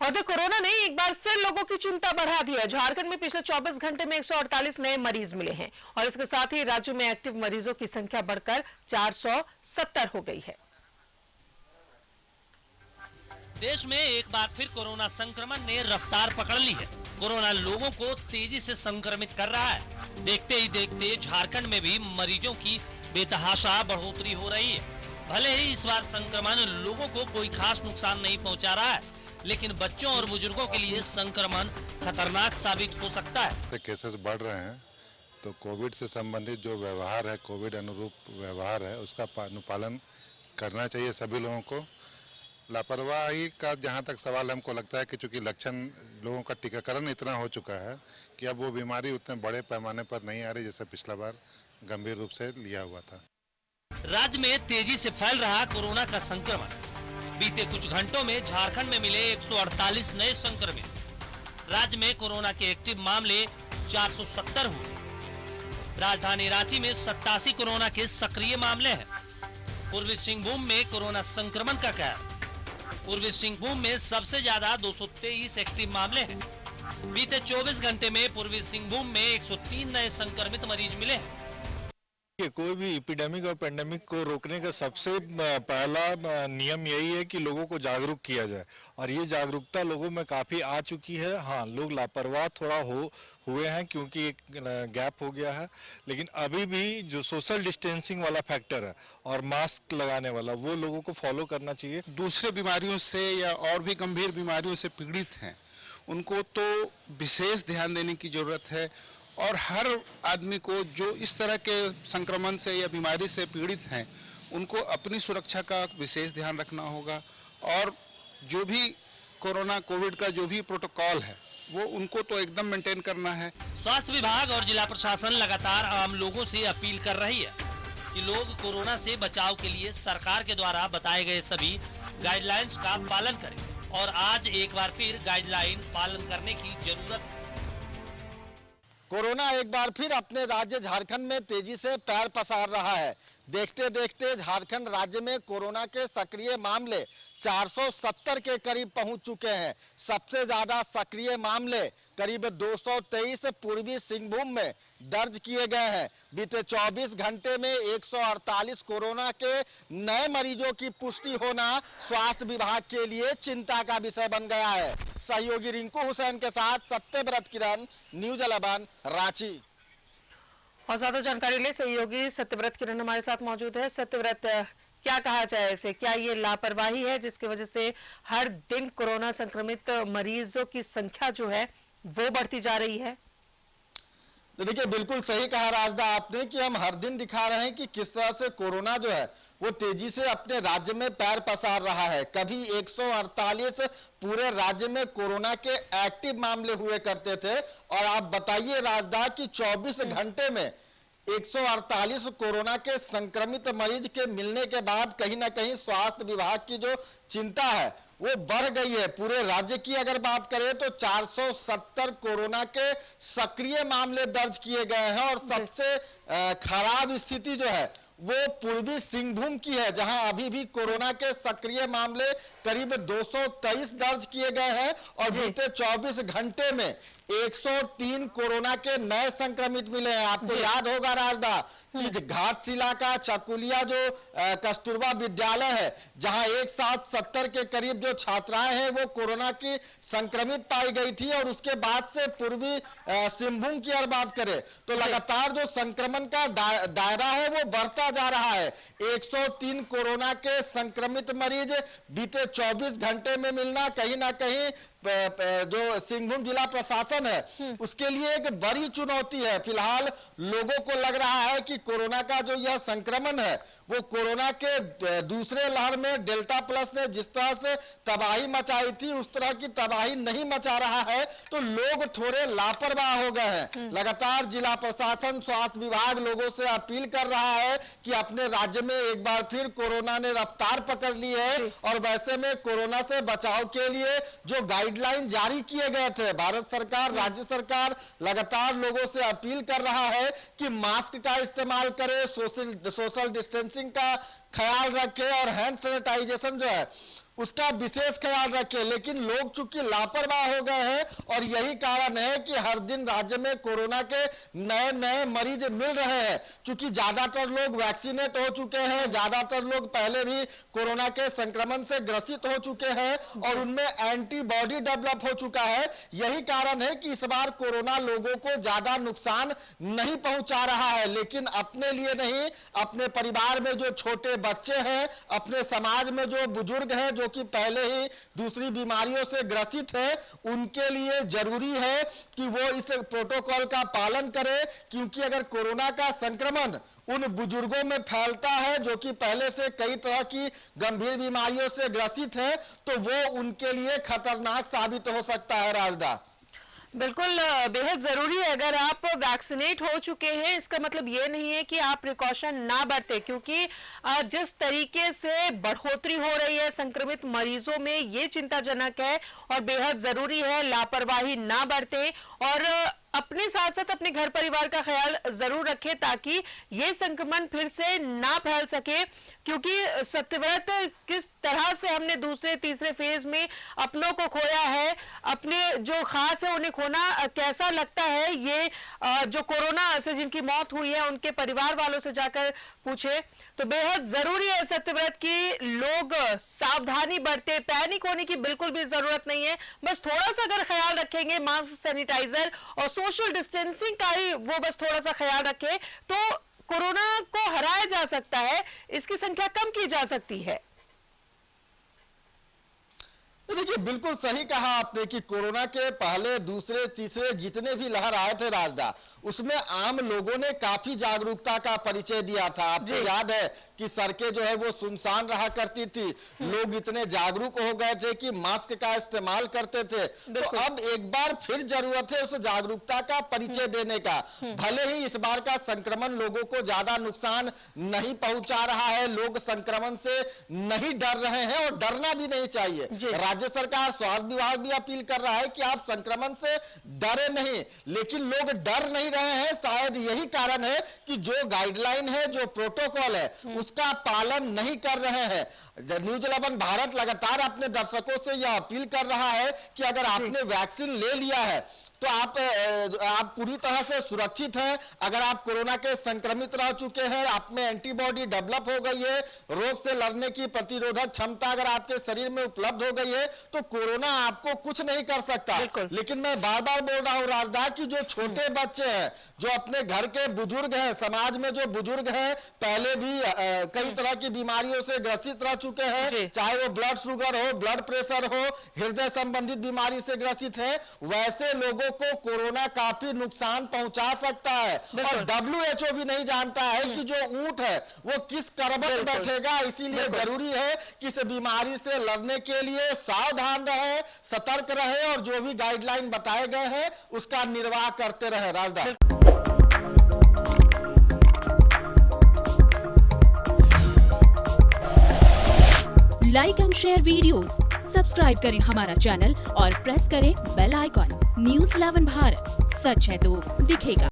और तो कोरोना ने एक बार फिर लोगों की चिंता बढ़ा दी है। झारखंड में पिछले 24 घंटे में 148 नए मरीज मिले हैं और इसके साथ ही राज्य में एक्टिव मरीजों की संख्या बढ़कर 470 हो गई है। देश में एक बार फिर कोरोना संक्रमण ने रफ्तार पकड़ ली है। कोरोना लोगों को तेजी से संक्रमित कर रहा है। देखते ही देखते झारखंड में भी मरीजों की बेतहाशा बढ़ोतरी हो रही है। भले ही इस बार संक्रमण लोगों को कोई खास नुकसान नहीं पहुंचा रहा है, लेकिन बच्चों और बुजुर्गों के लिए संक्रमण खतरनाक साबित हो सकता है। केसेस बढ़ रहे हैं तो कोविड से संबंधित जो व्यवहार है, कोविड अनुरूप व्यवहार है, उसका अनुपालन करना चाहिए सभी लोगों को। लापरवाही का जहाँ तक सवाल हमको लगता है कि चूंकि लक्षण लोगों का टीकाकरण इतना हो चुका है कि अब वो बीमारी उतने बड़े पैमाने पर नहीं आ रही जैसे पिछला बार गंभीर रूप से लिया हुआ था। राज्य में तेजी से फैल रहा कोरोना का संक्रमण। बीते कुछ घंटों में झारखंड में मिले 148 नए संक्रमित। राज्य में कोरोना के एक्टिव मामले 470 हुए। राजधानी रांची में 87 कोरोना के सक्रिय मामले हैं। पूर्वी सिंहभूम में कोरोना संक्रमण का कहर। पूर्वी सिंहभूम में सबसे ज्यादा 223 एक्टिव मामले हैं। बीते 24 घंटे में पूर्वी सिंहभूम में 103 नए संक्रमित मरीज मिले हैं। कोई भी एपिडेमिक और पेंडेमिक को रोकने का सबसे पहला नियम यही है कि लोगों को जागरूक किया जाए और ये जागरूकता लोगों में काफ़ी आ चुकी है। हाँ, लोग लापरवाह थोड़ा हुए हैं क्योंकि एक गैप हो गया है, लेकिन अभी भी जो सोशल डिस्टेंसिंग वाला फैक्टर है और मास्क लगाने वाला, वो लोगों को फॉलो करना चाहिए। दूसरे बीमारियों से या और भी गंभीर बीमारियों से पीड़ित हैं, उनको तो विशेष ध्यान देने की ज़रूरत है और हर आदमी को जो इस तरह के संक्रमण से या बीमारी से पीड़ित हैं, उनको अपनी सुरक्षा का विशेष ध्यान रखना होगा और जो भी कोविड का जो भी प्रोटोकॉल है वो उनको तो एकदम मेंटेन करना है। स्वास्थ्य विभाग और जिला प्रशासन लगातार आम लोगों से अपील कर रही है कि लोग कोरोना से बचाव के लिए सरकार के द्वारा बताए गए सभी गाइडलाइंस का पालन करें और आज एक बार फिर गाइडलाइन पालन करने की जरूरत है। कोरोना एक बार फिर अपने राज्य झारखंड में तेजी से पैर पसार रहा है। देखते देखते झारखंड राज्य में कोरोना के सक्रिय मामले 470 के करीब पहुंच चुके हैं। सबसे ज्यादा सक्रिय मामले करीब 223 पूर्वी सिंहभूम में दर्ज किए गए हैं। बीते 24 घंटे में 148 कोरोना के नए मरीजों की पुष्टि होना स्वास्थ्य विभाग के लिए चिंता का विषय बन गया है। सहयोगी रिंकू हुसैन के साथ सत्यव्रत किरण, न्यूज 11 रांची। और ज्यादा जानकारी ले सहयोगी सत्यव्रत किरण हमारे साथ मौजूद है। सत्यव्रत, क्या कहा जाए इसे, क्या ये लापरवाही है जिसकी वजह से हर दिन कोरोना संक्रमित मरीजों की संख्या जो है वो बढ़ती जा रही है? तो देखिए, बिल्कुल सही कहा राजदा आपने कि हम हर दिन दिखा रहे हैं कि किस तरह से कोरोना जो है वो तेजी से अपने राज्य में पैर पसार रहा है। कभी 148 पूरे राज्य में कोरोना के एक्टिव मामले हुए करते थे और आप बताइए राजदा कि 24 घंटे में 148 कोरोना के संक्रमित मरीज के मिलने के बाद कहीं ना कहीं स्वास्थ्य विभाग की जो चिंता है वो बढ़ गई है। पूरे राज्य की अगर बात करें तो 470 कोरोना के सक्रिय मामले दर्ज किए गए हैं और सबसे खराब स्थिति जो है वो पूर्वी सिंहभूम की है, जहां अभी भी कोरोना के सक्रिय मामले करीब 223 दर्ज किए गए हैं और बीते 24 घंटे में 103 कोरोना के नए संक्रमित मिले हैं। आपको याद होगा राजदा कि घाटशिला का चकुलिया जो कस्तूरबा विद्यालय है, जहां एक साथ 70 के करीब जो छात्राएं हैं वो कोरोना की संक्रमित पाई गई थी और उसके बाद से पूर्वी सिंहभूम की अगर बात करें तो लगातार जो संक्रमण का दायरा है वो बढ़ता जा रहा है। 103 कोरोना के संक्रमित मरीज बीते 24 घंटे में मिलना कहीं ना कहीं जो सिंहभूम जिला प्रशासन है उसके लिए एक बड़ी चुनौती है। फिलहाल लोगों को लग रहा है कि कोरोना का जो यह संक्रमण है वो कोरोना के दूसरे लहर में डेल्टा प्लस ने जिस तरह से तबाही मचाई थी उस तरह की तबाही नहीं मचा रहा है, तो लोग थोड़े लापरवाह हो गए हैं। लगातार जिला प्रशासन, स्वास्थ्य विभाग लोगों से अपील कर रहा है कि अपने राज्य में एक बार फिर कोरोना ने रफ्तार पकड़ ली है और वैसे में कोरोना से बचाव के लिए जो गाइडलाइन जारी किए गए थे, भारत सरकार, राज्य सरकार लगातार लोगों से अपील कर रहा है कि मास्क का इस्तेमाल करें, सोशल डिस्टेंसिंग का ख्याल रखें और हैंड सैनिटाइजेशन जो है उसका विशेष ख्याल रखें। लेकिन लोग चूंकि लापरवाह हो गए हैं और यही कारण है कि हर दिन राज्य में कोरोना के नए मरीज मिल रहे हैं। चूंकि ज्यादातर लोग वैक्सीनेट हो चुके हैं, ज्यादातर लोग पहले भी कोरोना के संक्रमण से ग्रसित हो चुके हैं और उनमें एंटीबॉडी डेवलप हो चुका है। यही कारण है कि इस बार कोरोना लोगों को ज्यादा नुकसान नहीं पहुंचा रहा है। लेकिन अपने लिए नहीं, अपने परिवार में जो छोटे बच्चे हैं, अपने समाज में जो बुजुर्ग हैं जो कि पहले ही दूसरी बीमारियों से ग्रसित है, उनके लिए जरूरी है कि वो इस प्रोटोकॉल का पालन करें। क्योंकि अगर कोरोना का संक्रमण उन बुजुर्गों में फैलता है जो कि पहले से कई तरह की गंभीर बीमारियों से ग्रसित है, तो वो उनके लिए खतरनाक साबित हो सकता है। राजदा बिल्कुल बेहद जरूरी है। अगर आप वैक्सीनेट हो चुके हैं, इसका मतलब ये नहीं है कि आप प्रिकॉशन ना बरतें, क्योंकि जिस तरीके से बढ़ोतरी हो रही है संक्रमित मरीजों में, ये चिंताजनक है और बेहद जरूरी है लापरवाही ना बरतें और अपने साथ साथ अपने घर परिवार का ख्याल जरूर रखें ताकि ये संक्रमण फिर से ना फैल सके। क्योंकि सत्यव्रत किस तरह से हमने दूसरे तीसरे फेज में अपनों को खोया है, अपने जो खास है उन्हें खोना कैसा लगता है, ये जो कोरोना से जिनकी मौत हुई है उनके परिवार वालों से जाकर पूछे। तो बेहद जरूरी है सत्यव्रत की लोग सावधानी बरते, पैनिक होने की बिल्कुल भी जरूरत नहीं है। बस थोड़ा सा अगर ख्याल रखेंगे, मास्क, सैनिटाइजर और सोशल डिस्टेंसिंग का ही वो बस थोड़ा सा ख्याल रखें, तो कोरोना को हराया जा सकता है, इसकी संख्या कम की जा सकती है। देखिए, बिल्कुल सही कहा आपने कि कोरोना के पहले, दूसरे, तीसरे जितने भी लहर आए थे राजदा, उसमें आम लोगों ने काफी जागरूकता का परिचय दिया था। आपको याद है कि सड़कें जो है वो सुनसान रहा करती थी, लोग इतने जागरूक हो गए थे कि मास्क का इस्तेमाल करते थे। तो अब एक बार फिर जरूरत है उस जागरूकता का परिचय देने का। भले ही इस बार का संक्रमण लोगों को ज्यादा नुकसान नहीं पहुंचा रहा है, लोग संक्रमण से नहीं डर रहे हैं और डरना भी नहीं चाहिए। राज्य सरकार, स्वास्थ्य विभाग भी अपील कर रहा है कि आप संक्रमण से डरे नहीं, लेकिन लोग डर नहीं रहे हैं। शायद यही कारण है कि जो गाइडलाइन है, जो प्रोटोकॉल है, उसका पालन नहीं कर रहे हैं। न्यूज 11 भारत लगातार अपने दर्शकों से यह अपील कर रहा है कि अगर आपने वैक्सीन ले लिया है तो आप पूरी तरह से सुरक्षित हैं। अगर आप कोरोना के संक्रमित रह चुके हैं, आप में एंटीबॉडी डेवलप हो गई है, रोग से लड़ने की प्रतिरोधक क्षमता अगर आपके शरीर में उपलब्ध हो गई है, तो कोरोना आपको कुछ नहीं कर सकता। लेकिन मैं बार बार बोल रहा हूं राजदा कि जो छोटे बच्चे हैं, जो अपने घर के बुजुर्ग हैं, समाज में जो बुजुर्ग हैं, पहले भी कई तरह की बीमारियों से ग्रसित रह चुके हैं, चाहे वो ब्लड शुगर हो, ब्लड प्रेशर हो, हृदय संबंधित बीमारी से ग्रसित है, वैसे लोगों को कोरोना काफी नुकसान पहुंचा सकता है। और WHO भी नहीं जानता है कि जो ऊंट है वो किस करवट बैठेगा। इसीलिए जरूरी है कि इस बीमारी से लड़ने के लिए सावधान रहे, सतर्क रहे और जो भी गाइडलाइन बताए गए हैं उसका निर्वाह करते रहे। Rajda like and share videos, subscribe करें हमारा चैनल और प्रेस करें बेल आइकॉन। न्यूज़ 11 भारत, सच है तो दिखेगा।